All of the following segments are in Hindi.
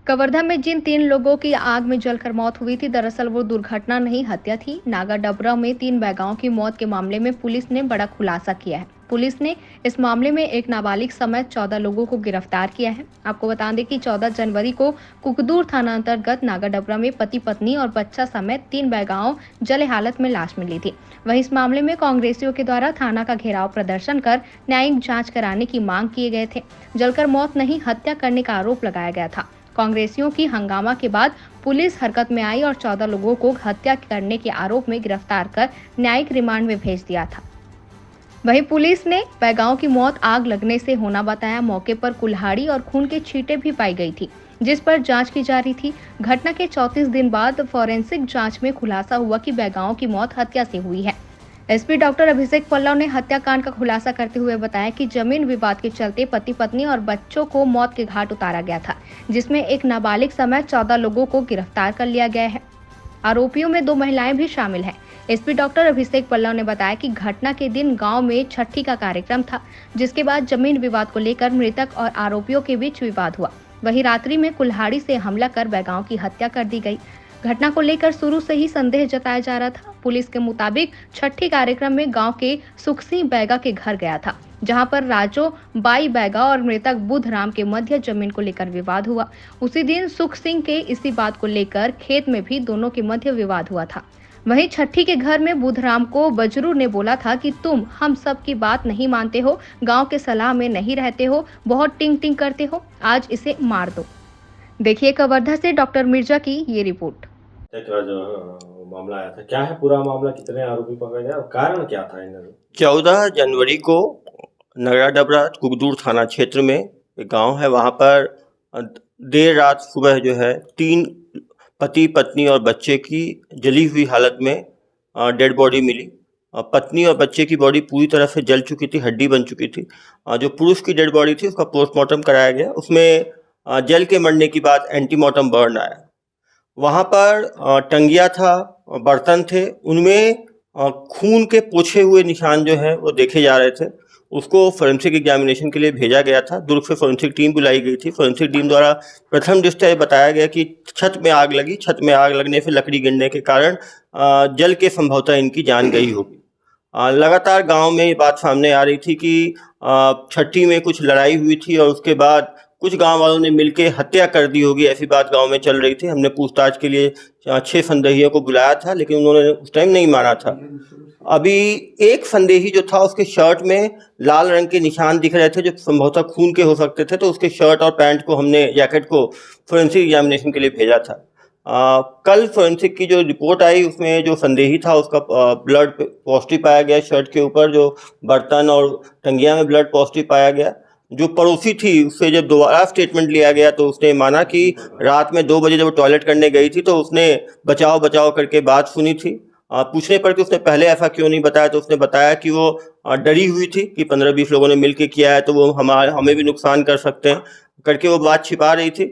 कवर्धा में जिन 3 लोगों की आग में जलकर मौत हुई थी, दरअसल वो दुर्घटना नहीं, हत्या थी। नागा डबरा में 3 बैगाओं की मौत के मामले में पुलिस ने बड़ा खुलासा किया है। पुलिस ने इस मामले में एक नाबालिग समेत 14 लोगों को गिरफ्तार किया है। आपको बता दें कि 14 जनवरी को कुकदूर थाना अंतर्गत नागा डबरा में पति पत्नी और बच्चा समेत 3 बैगाओं जले हालत में लाश मिली थी। वहीं इस मामले में कांग्रेसियों के द्वारा थाना का घेराव प्रदर्शन कर न्यायिक जाँच कराने की मांग किए गए थे। जलकर मौत नहीं, हत्या करने का आरोप लगाया गया था। कांग्रेसियों की हंगामा के बाद पुलिस हरकत में आई और 14 लोगों को हत्या करने के आरोप में गिरफ्तार कर न्यायिक रिमांड में भेज दिया था। वहीं पुलिस ने बैगाओं की मौत आग लगने से होना बताया। मौके पर कुल्हाड़ी और खून के छींटे भी पाई गई थी, जिस पर जांच की जा रही थी। घटना के 34 दिन बाद फॉरेंसिक जांच में खुलासा हुआ कि बैगाओं की मौत हत्या से हुई है। एसपी डॉक्टर अभिषेक पल्लव ने हत्याकांड का खुलासा करते हुए बताया कि जमीन विवाद के चलते पति पत्नी और बच्चों को मौत के घाट उतारा गया था, जिसमें एक नाबालिग समेत 14 लोगों को गिरफ्तार कर लिया गया है। आरोपियों में 2 महिलाएं भी शामिल हैं। एसपी डॉक्टर अभिषेक पल्लव ने बताया कि घटना के दिन गांव में छठी का कार्यक्रम था, जिसके बाद जमीन विवाद को लेकर मृतक और आरोपियों के बीच विवाद हुआ। वहीं रात्रि में कुल्हाड़ी से हमला कर बैगाओं की हत्या कर दी गई। घटना को लेकर शुरू से ही संदेह जताया जा रहा था। पुलिस के मुताबिक छठी कार्यक्रम में गांव के सुखसिंह बैगा के घर गया था, जहां पर राजो बाई बैगा और मृतक बुधराम के मध्य जमीन को लेकर विवाद हुआ। उसी दिन सुख सिंह के इसी बात को लेकर खेत में भी दोनों के मध्य विवाद हुआ था। वहीं छठी के घर में बुधराम को बजरू ने बोला था कि तुम हम सब की बात नहीं मानते हो, गाँव के सलाह में नहीं रहते हो, बहुत टिंग टिंग करते हो, आज इसे मार दो। देखिए कवर्धा से डॉक्टर मिर्जा की ये रिपोर्ट। जो मामला आया था, क्या है पूरा मामला, कितने आरोपी पकड़े गए और कारण क्या था इन्हें? 14 जनवरी को नगरा डबरा कुकदूर थाना क्षेत्र में एक गांव है, वहां पर देर रात सुबह जो है 3 पति पत्नी और बच्चे की जली हुई हालत में डेड बॉडी मिली। पत्नी और बच्चे की बॉडी पूरी तरह से जल चुकी थी, हड्डी बन चुकी थी। जो पुरुष की डेड बॉडी थी उसका पोस्टमार्टम कराया गया। उसमें जल के मरने की बाद एंटीमार्टम बर्न आया। वहाँ पर टंगिया था, बर्तन थे, उनमें खून के पोछे हुए निशान जो है वो देखे जा रहे थे। उसको फोरेंसिक एग्जामिनेशन के लिए भेजा गया था। दुर्ग से फोरेंसिक टीम बुलाई गई थी। फोरेंसिक टीम द्वारा प्रथम दृष्टया बताया गया कि छत में आग लगी, छत में आग लगने से लकड़ी गिरने के कारण जल के संभवतः इनकी जान गई होगी। लगातार गांव में ये बात सामने आ रही थी कि छठी में कुछ लड़ाई हुई थी और उसके बाद कुछ गांव वालों ने मिलकर हत्या कर दी होगी, ऐसी बात गांव में चल रही थी। हमने पूछताछ के लिए 6 संदेहियों को बुलाया था, लेकिन उन्होंने उस टाइम नहीं माना था। अभी एक संदेही जो था उसके शर्ट में लाल रंग के निशान दिख रहे थे, जो संभवतः खून के हो सकते थे, तो उसके शर्ट और पैंट को हमने, जैकेट को फोरेंसिक एग्जामिनेशन के लिए भेजा था। कल फोरेंसिक की जो रिपोर्ट आई उसमें जो संदेही था उसका ब्लड पॉजिटिव पाया गया शर्ट के ऊपर, जो बर्तन और टंगिया में ब्लड पॉजिटिव पाया गया। जो पड़ोसी थी उससे जब दोबारा स्टेटमेंट लिया गया तो उसने माना कि रात में 2 बजे जब वो टॉयलेट करने गई थी तो उसने बचाव बचाव करके बात सुनी थी। पूछने पर कि उसने पहले ऐसा क्यों नहीं बताया, तो उसने बताया कि वो डरी हुई थी कि 15-20 लोगों ने मिलकर किया है तो वो हमें भी नुकसान कर सकते हैं, करके वो बात छिपा रही थी।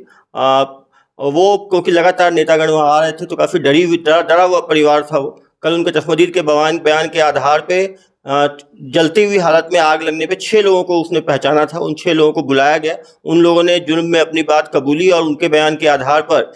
वो क्योंकि लगातार नेतागण वहाँ आ रहे थे तो काफ़ी डरा हुआ परिवार था वो। कल उनके चश्मदीद के बयान के आधार पे जलती हुई हालत में आग लगने पे 6 लोगों को उसने पहचाना था। उन 6 लोगों को बुलाया गया। उन लोगों ने जुर्म में अपनी बात कबूली और उनके बयान के आधार पर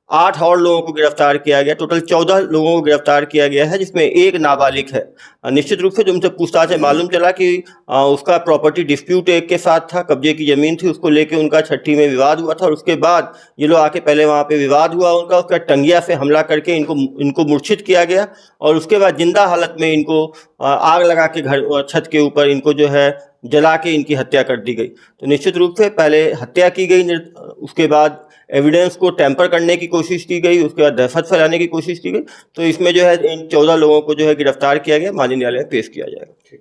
8 और लोगों को गिरफ्तार किया गया। टोटल 14 लोगों को गिरफ्तार किया गया है, जिसमें एक नाबालिग है। निश्चित रूप से जो उनसे पूछताछ से मालूम चला कि उसका प्रॉपर्टी डिस्प्यूट एक के साथ था, कब्जे की ज़मीन थी, उसको लेके उनका छठी में विवाद हुआ था और उसके बाद ये लोग आके पहले वहाँ पे विवाद हुआ उनका, उसका टंगिया से हमला करके इनको मूर्छित किया गया और उसके बाद जिंदा हालत में इनको आग लगा के घर छत के ऊपर इनको जो है जला के इनकी हत्या कर दी गई। तो निश्चित रूप से पहले हत्या की गई, उसके बाद एविडेंस को टैंपर करने की कोशिश की गई, उसके बाद दहशत फैलाने की कोशिश की गई। तो इसमें जो है इन 14 लोगों को जो है गिरफ्तार किया गया, माननीय न्यायालय में पेश किया जाएगा।